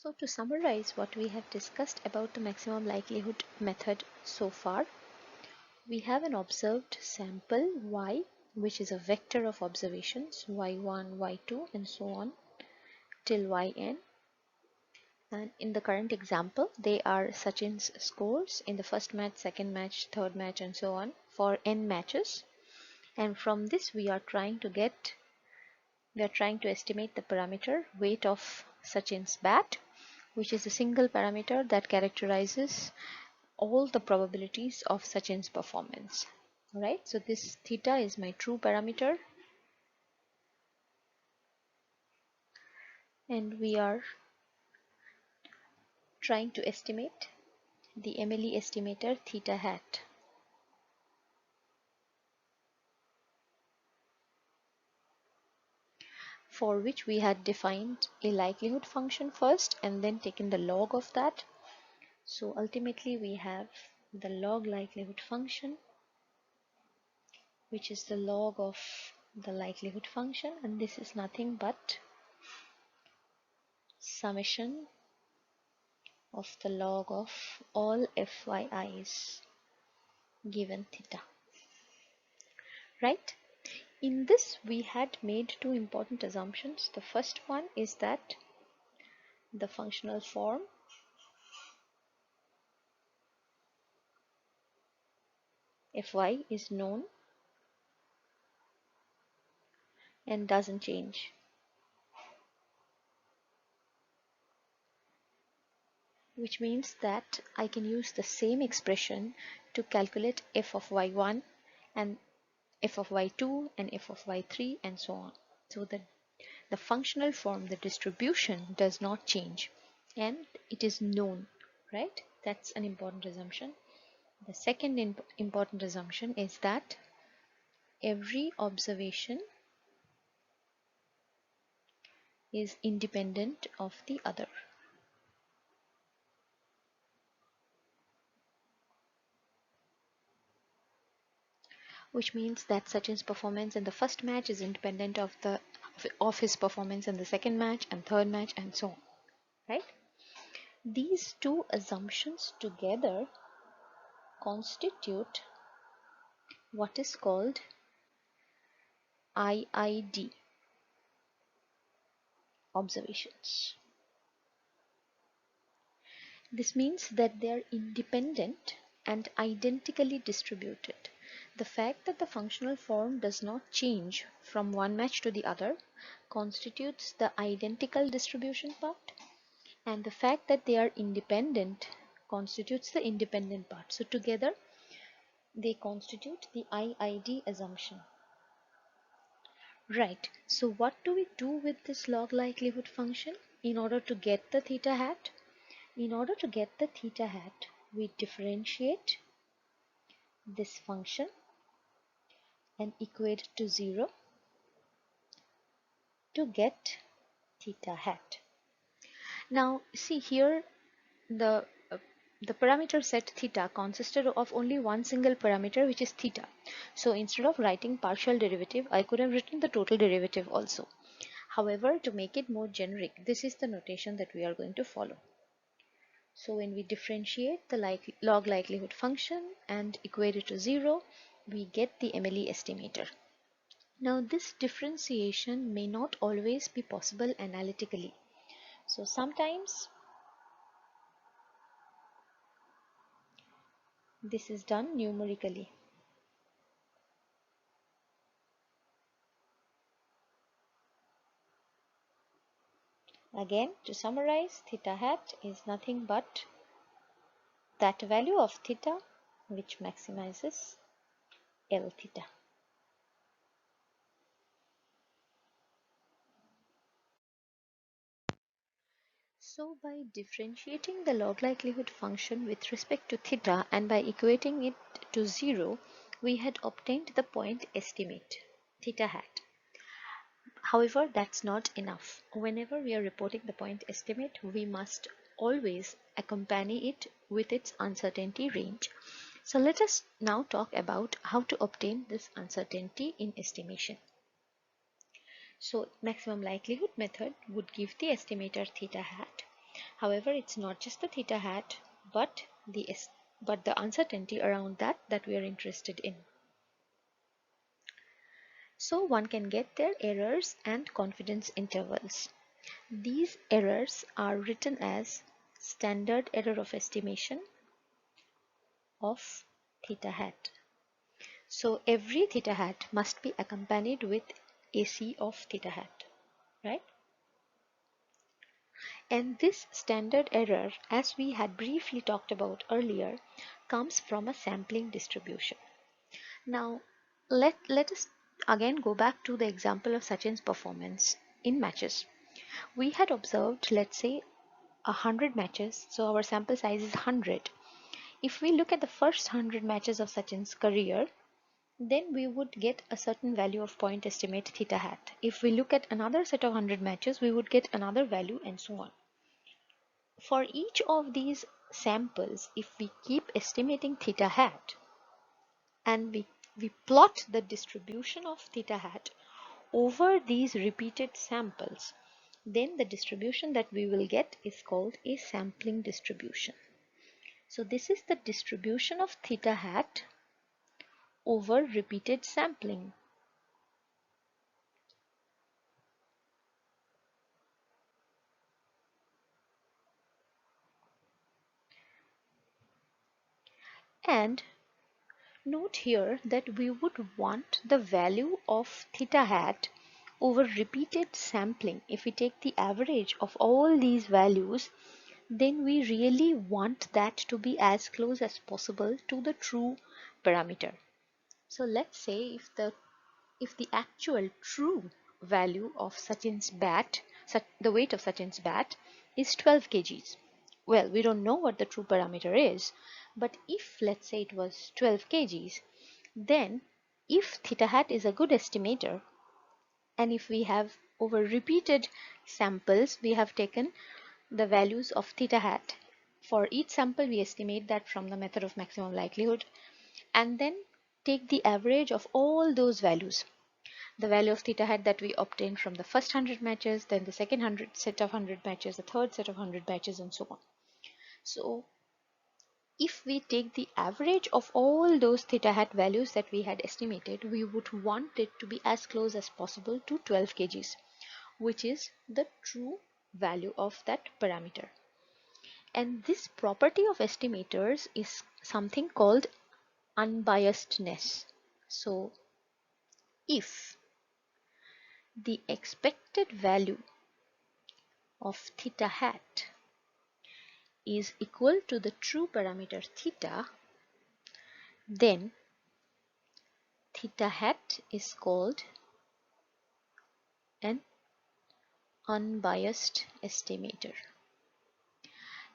So to summarize what we have discussed about the maximum likelihood method so far, we have an observed sample y, which is a vector of observations y1, y2 and so on till yn. And in the current example, they are Sachin's scores in the first match, second match, third match and so on for n matches. And from this we are trying to estimate the parameter weight of Sachin's bat, which is a single parameter that characterizes all the probabilities of Sachin's performance. Right, so this theta is my true parameter, and we are trying to estimate the MLE estimator theta hat. For which we had defined a likelihood function first and then taken the log of that. So ultimately we have the log likelihood function, which is the log of the likelihood function, and this is nothing but summation of the log of all FYI's given theta. Right? In this we had made two important assumptions. The first one is that the functional form Fy is known and doesn't change. Which means that I can use the same expression to calculate f of y1 and f of y2 and f of y3 and so on. So that the functional form, the distribution does not change and it is known, right? That's an important assumption. The second important assumption is that every observation is independent of the other. Which means that Sachin's performance in the first match is independent of his performance in the second match and third match and so on, right? These two assumptions together constitute what is called IID observations. This means that they are independent and identically distributed. The fact that the functional form does not change from one match to the other constitutes the identical distribution part, and the fact that they are independent constitutes the independent part. So together they constitute the IID assumption. Right, so what do we do with this log likelihood function in order to get the theta hat? In order to get the theta hat, we differentiate this function and equate it to 0 to get theta hat. Now see here, the parameter set theta consisted of only one single parameter, which is theta. So instead of writing partial derivative, I could have written the total derivative also. However, to make it more generic, this is the notation that we are going to follow. So when we differentiate the log likelihood function and equate it to 0, we get the MLE estimator. Now this differentiation may not always be possible analytically. So sometimes this is done numerically. Again, to summarize, theta hat is nothing but that value of theta which maximizes L theta. So by differentiating the log likelihood function with respect to theta and by equating it to 0, we had obtained the point estimate, theta hat. However, that's not enough. Whenever we are reporting the point estimate, we must always accompany it with its uncertainty range. So let us now talk about how to obtain this uncertainty in estimation. So maximum likelihood method would give the estimator theta hat, However, it's not just the theta hat, but the uncertainty around that we are interested in. So one can get their errors and confidence intervals. These errors are written as standard error of estimation of theta hat. So every theta hat must be accompanied with AC of theta hat, right? And this standard error, as we had briefly talked about earlier, comes from a sampling distribution. Now, let us again go back to the example of Sachin's performance in matches. We had observed, let's say, 100 matches, so our sample size is 100. If we look at the first 100 matches of Sachin's career, then we would get a certain value of point estimate theta hat. If we look at another set of 100 matches, we would get another value, and so on. For each of these samples, if we keep estimating theta hat and we plot the distribution of theta hat over these repeated samples, then the distribution that we will get is called a sampling distribution. So this is the distribution of theta hat over repeated sampling. And note here that we would want the value of theta hat over repeated sampling. If we take the average of all these values, then we really want that to be as close as possible to the true parameter. So let's say if the actual true value of Sachin's bat, the weight of Sachin's bat is 12 kgs. Well, we don't know what the true parameter is, but if let's say it was 12 kgs, then if theta hat is a good estimator, and if we have over repeated samples, we have taken the values of theta hat. For each sample, we estimate that from the method of maximum likelihood, and then take the average of all those values. The value of theta hat that we obtained from the first 100 matches, then the second set of 100 matches, the third set of 100 matches, and so on. So if we take the average of all those theta hat values that we had estimated, we would want it to be as close as possible to 12 kgs, which is the true value of that parameter. And this property of estimators is something called unbiasedness. So if the expected value of theta hat is equal to the true parameter theta, then theta hat is called an unbiased estimator.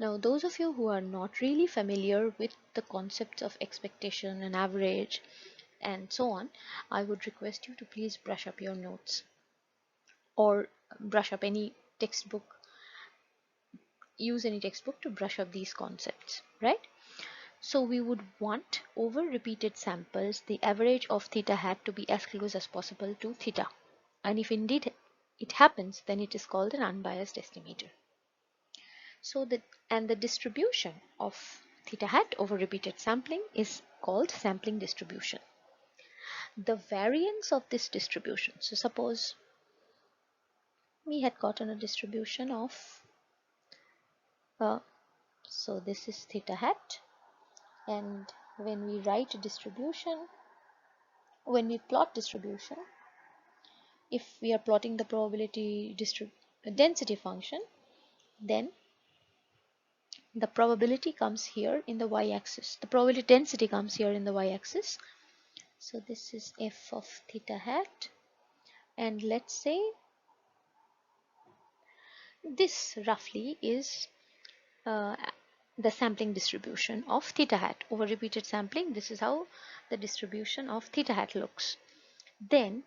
Now, those of you who are not really familiar with the concepts of expectation and average and so on, I would request you to please brush up your notes or brush up any textbook, use any textbook to brush up these concepts, right? So we would want over repeated samples the average of theta hat to be as close as possible to theta. And if indeed it happens, then it is called an unbiased estimator. So the distribution of theta hat over repeated sampling is called sampling distribution. The variance of this distribution, so suppose we had gotten a distribution of so this is theta hat, and when we write distribution, when we plot distribution, if we are plotting the probability density function, then the probability comes here in the y-axis. The probability density comes here in the y-axis. So this is f of theta hat, and let's say this roughly is uh, the sampling distribution of theta hat over repeated sampling. This is how the distribution of theta hat looks. Then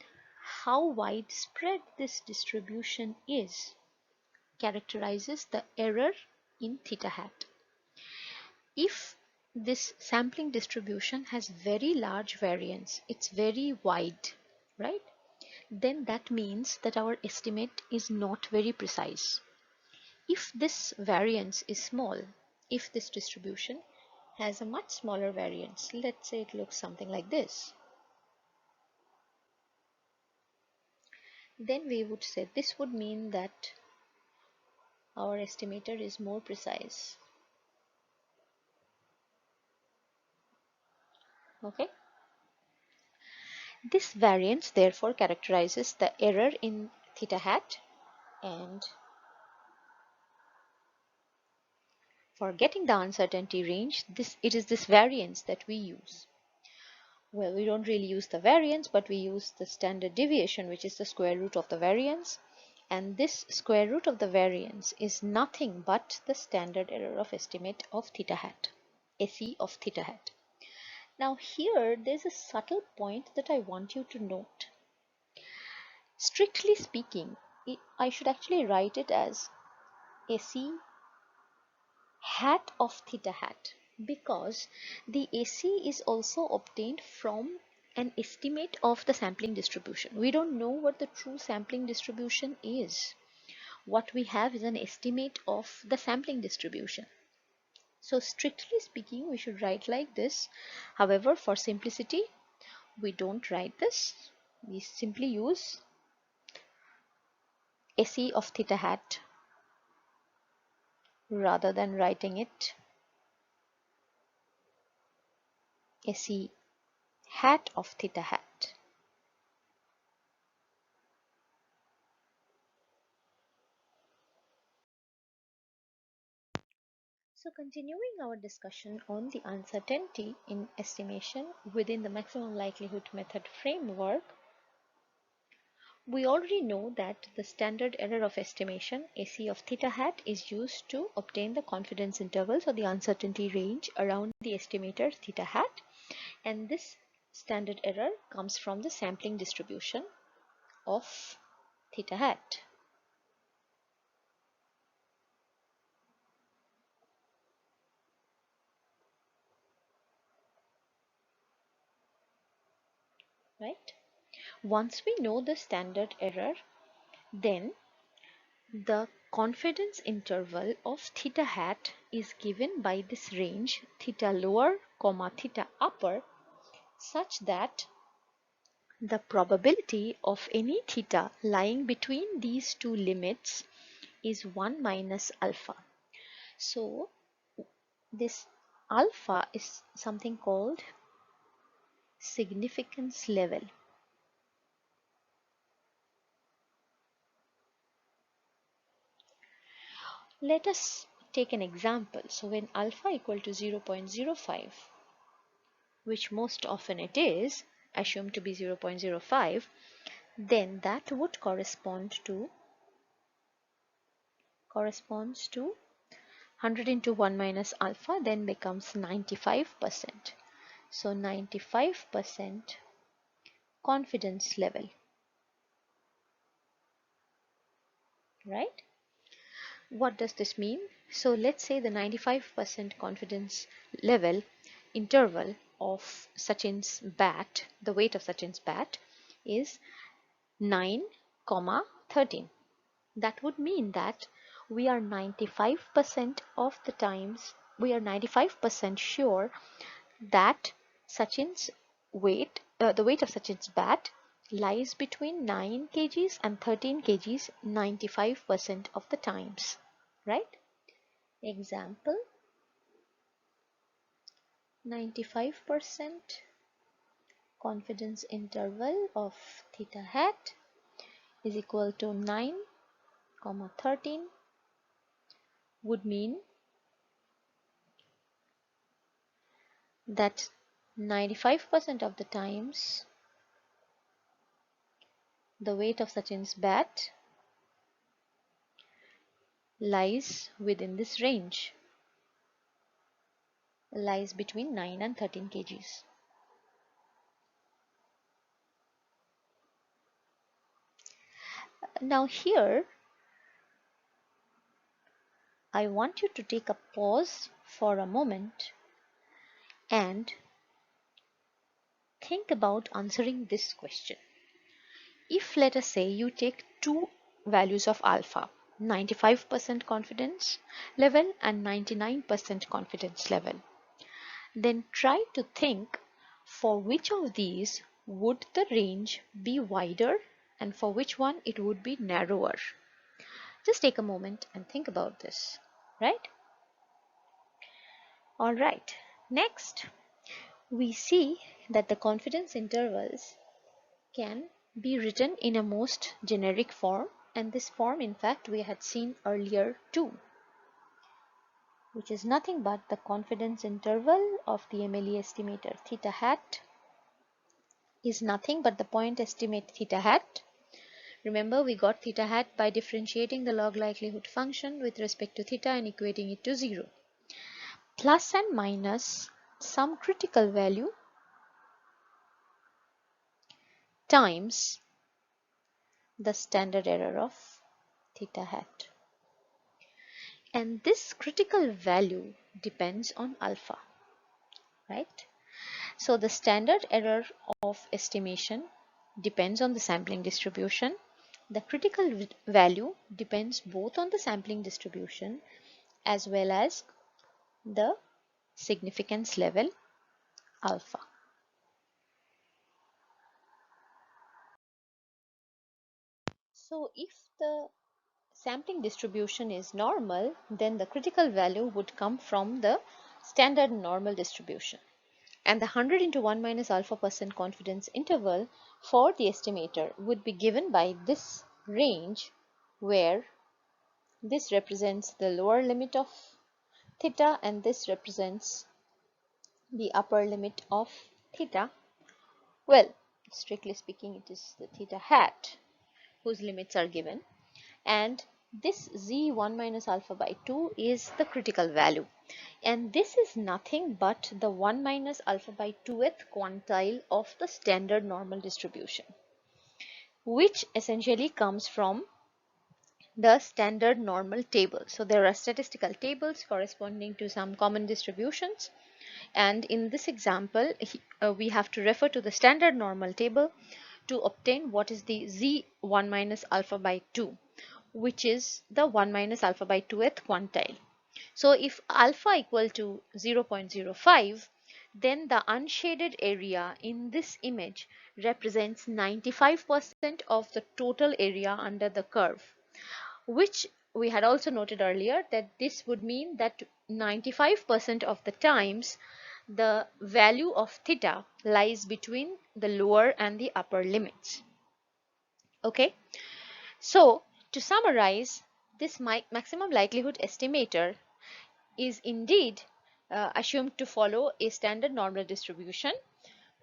how widespread this distribution is characterizes the error in theta hat. If this sampling distribution has very large variance, it's very wide, right? Then that means that our estimate is not very precise. If this variance is small, if this distribution has a much smaller variance, let's say it looks something like this, then we would say this would mean that our estimator is more precise. Okay. This variance therefore characterizes the error in theta hat, and for getting the uncertainty range, it is this variance that we use. Well, we don't really use the variance, but we use the standard deviation, which is the square root of the variance. And this square root of the variance is nothing but the standard error of estimate of theta hat, SE of theta hat. Now here, there's a subtle point that I want you to note. Strictly speaking, I should actually write it as SE hat of theta hat, because the AC is also obtained from an estimate of the sampling distribution. We don't know what the true sampling distribution is. What we have is an estimate of the sampling distribution. So strictly speaking, we should write like this. However, for simplicity, we don't write this. We simply use SE of theta hat rather than writing it SE hat of theta hat. So continuing our discussion on the uncertainty in estimation within the maximum likelihood method framework, we already know that the standard error of estimation, AC of theta hat, is used to obtain the confidence intervals or the uncertainty range around the estimator theta hat, and this standard error comes from the sampling distribution of theta hat. Right? Once we know the standard error, then the confidence interval of theta hat is given by this range theta lower comma theta upper, such that the probability of any theta lying between these two limits is 1 minus alpha. So this alpha is something called significance level. Let us take an example. So when alpha equal to 0.05, which most often it is assumed to be 0.05, then that would corresponds to 100 into 1 minus alpha, then becomes 95%. So 95% confidence level, right? What does this mean? So let's say the 95% confidence level interval of Sachin's bat, the weight of Sachin's bat is 9, 13. That would mean that we are 95% of the times, we are 95% sure that Sachin's weight, the weight of Sachin's bat lies between 9 kgs and 13 kgs 95% of the times, right? Example, 95% confidence interval of theta hat is equal to 9, 13 would mean that 95% of the times the weight of Sachin's bat lies within this range, lies between 9 and 13 kgs. Now here I want you to take a pause for a moment and think about answering this question. If let us say you take two values of alpha, 95% confidence level and 99% confidence level. Then try to think for which of these would the range be wider and for which one it would be narrower. Just take a moment and think about this, right? All right. Next, we see that the confidence intervals can be written in a most generic form, and this form in fact we had seen earlier too, which is nothing but the confidence interval of the MLE estimator theta hat is nothing but the point estimate theta hat. Remember, we got theta hat by differentiating the log likelihood function with respect to theta and equating it to 0, plus and minus some critical value times the standard error of theta hat. And this critical value depends on alpha, right? So the standard error of estimation depends on the sampling distribution. The critical value depends both on the sampling distribution as well as the significance level alpha. So if the sampling distribution is normal, then the critical value would come from the standard normal distribution. And the 100 into 1 minus alpha percent confidence interval for the estimator would be given by this range, where this represents the lower limit of theta and this represents the upper limit of theta. Well, strictly speaking, it is the theta hat whose limits are given, and this z1 minus alpha by 2 is the critical value, and this is nothing but the 1 minus alpha by 2th quantile of the standard normal distribution, which essentially comes from the standard normal table. So there are statistical tables corresponding to some common distributions, and in this example we have to refer to the standard normal table to obtain what is the z1 minus alpha by 2, which is the 1 minus alpha by 2th quantile. So if alpha equal to 0.05, then the unshaded area in this image represents 95% of the total area under the curve, which we had also noted earlier that this would mean that 95% of the times the value of theta lies between the lower and the upper limits. Okay, so to summarize, this maximum likelihood estimator is indeed assumed to follow a standard normal distribution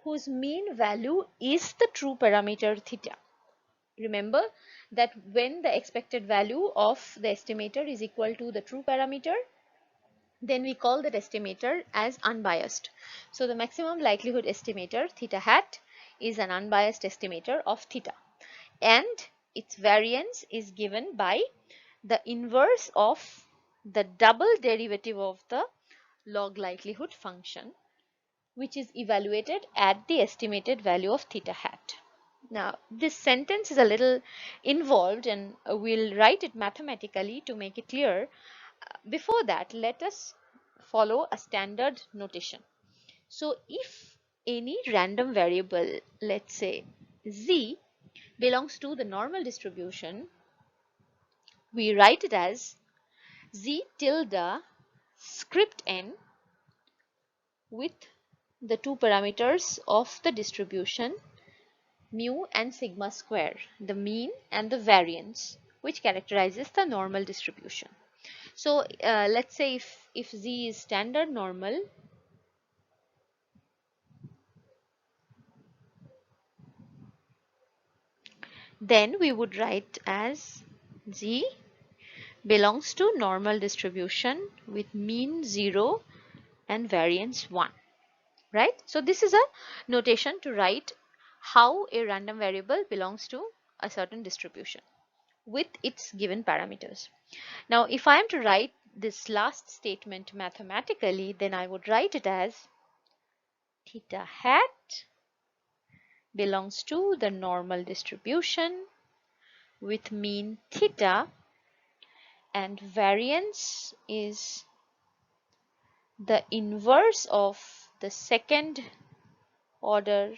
whose mean value is the true parameter theta. Remember that when the expected value of the estimator is equal to the true parameter, then we call that estimator as unbiased. So the maximum likelihood estimator theta hat is an unbiased estimator of theta, and its variance is given by the inverse of the double derivative of the log likelihood function, which is evaluated at the estimated value of theta hat. Now this sentence is a little involved and we'll write it mathematically to make it clear. Before that, let us follow a standard notation. So if any random variable, let's say z, belongs to the normal distribution, we write it as z tilde script n with the two parameters of the distribution, mu and sigma square, the mean and the variance, which characterizes the normal distribution. So let's say if z is standard normal, then we would write as z belongs to normal distribution with mean 0 and variance 1, right? So this is a notation to write how a random variable belongs to a certain distribution with its given parameters. Now if I am to write this last statement mathematically, then I would write it as theta hat belongs to the normal distribution with mean theta and variance is the inverse of the second order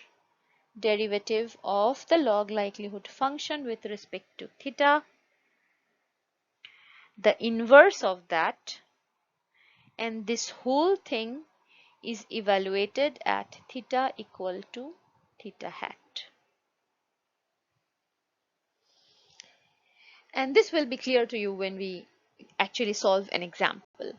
derivative of the log likelihood function with respect to theta, the inverse of that, and this whole thing is evaluated at theta equal to theta hat. And this will be clear to you when we actually solve an example.